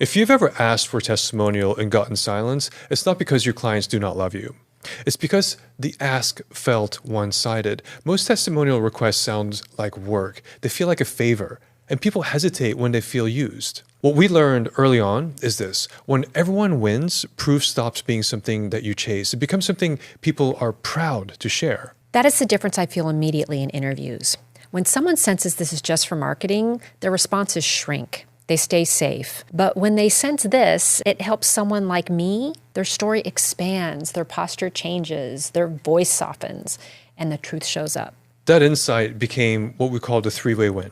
If you've ever asked for a testimonial and gotten silence, it's not because your clients do not love you. It's because the ask felt one-sided. Most testimonial requests sound like work. They feel like a favor, and people hesitate when they feel used. What we learned early on is this: when everyone wins, proof stops being something that you chase. It becomes something people are proud to share. That is the difference I feel immediately in interviews. When someone senses this is just for marketing, their responses shrink. They stay safe. But when they sense this, it helps someone like me, their story expands, their posture changes, their voice softens, and the truth shows up. That insight became what we call the three-way win.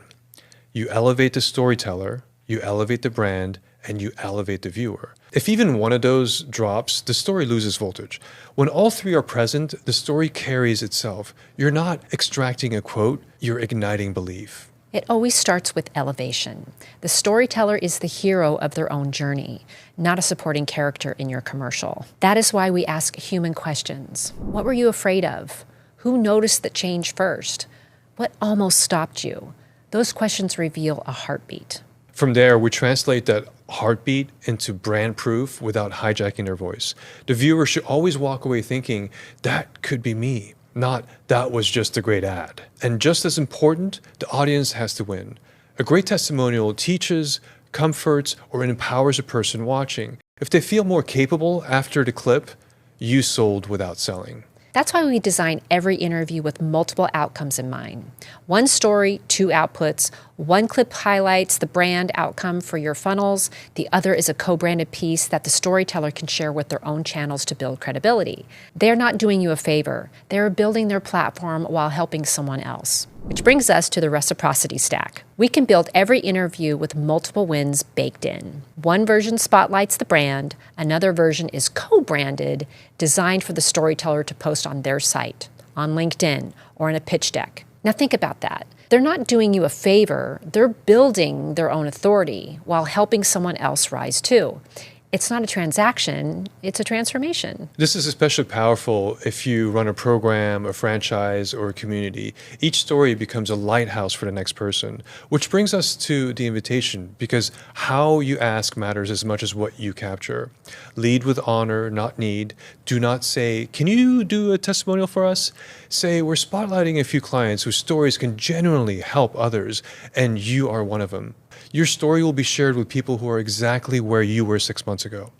You elevate the storyteller, you elevate the brand, and you elevate the viewer. If even one of those drops, the story loses voltage. When all three are present, the story carries itself. You're not extracting a quote, you're igniting belief. It always starts with elevation. The storyteller is the hero of their own journey, not a supporting character in your commercial. That is why we ask human questions. What were you afraid of? Who noticed the change first? What almost stopped you? Those questions reveal a heartbeat. From there, we translate that heartbeat into brand proof without hijacking their voice. The viewer should always walk away thinking, that could be me. Not, that was just a great ad. And just as important, the audience has to win. A great testimonial teaches, comforts, or empowers a person watching. If they feel more capable after the clip, you sold without selling. That's why we design every interview with multiple outcomes in mind. One story, two outputs. One clip highlights the brand outcome for your funnels. The other is a co-branded piece that the storyteller can share with their own channels to build credibility. They're not doing you a favor. They're building their platform while helping someone else. Which brings us to the Reciprocity Stack. We can build every interview with multiple wins baked in. One version spotlights the brand. Another version is co-branded, designed for the storyteller to post on their site, on LinkedIn, or in a pitch deck. Now think about that. They're not doing you a favor. They're building their own authority while helping someone else rise too. It's not a transaction, it's a transformation. This is especially powerful if you run a program, a franchise, or a community. Each story becomes a lighthouse for the next person, which brings us to the invitation, because how you ask matters as much as what you capture. Lead with honor, not need. Do not say, can you do a testimonial for us? Say, we're spotlighting a few clients whose stories can genuinely help others, and you are one of them. Your story will be shared with people who are exactly where you were 6 months ago.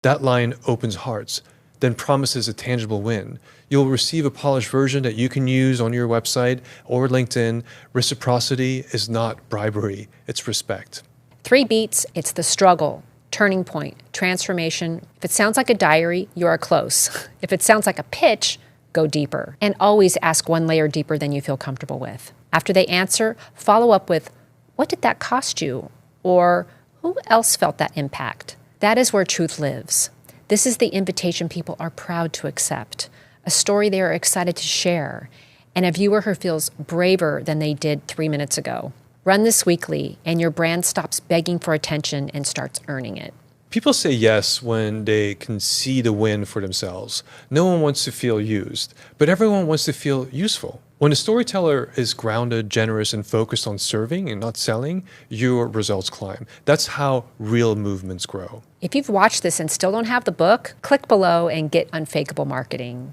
That line opens hearts, then promises a tangible win. You'll receive a polished version that you can use on your website or LinkedIn. Reciprocity is not bribery, it's respect. 3 beats, it's the struggle, turning point, transformation. If it sounds like a diary, you are close. If it sounds like a pitch, go deeper. And always ask one layer deeper than you feel comfortable with. After they answer, follow up with, what did that cost you? Or who else felt that impact? That is where truth lives. This is the invitation people are proud to accept, a story they are excited to share, and a viewer who feels braver than they did 3 minutes ago. Run this weekly, and your brand stops begging for attention and starts earning it. People say yes when they can see the win for themselves. No one wants to feel used, but everyone wants to feel useful. When a storyteller is grounded, generous, and focused on serving and not selling, your results climb. That's how real movements grow. If you've watched this and still don't have the book, click below and get Unfakeable Marketing.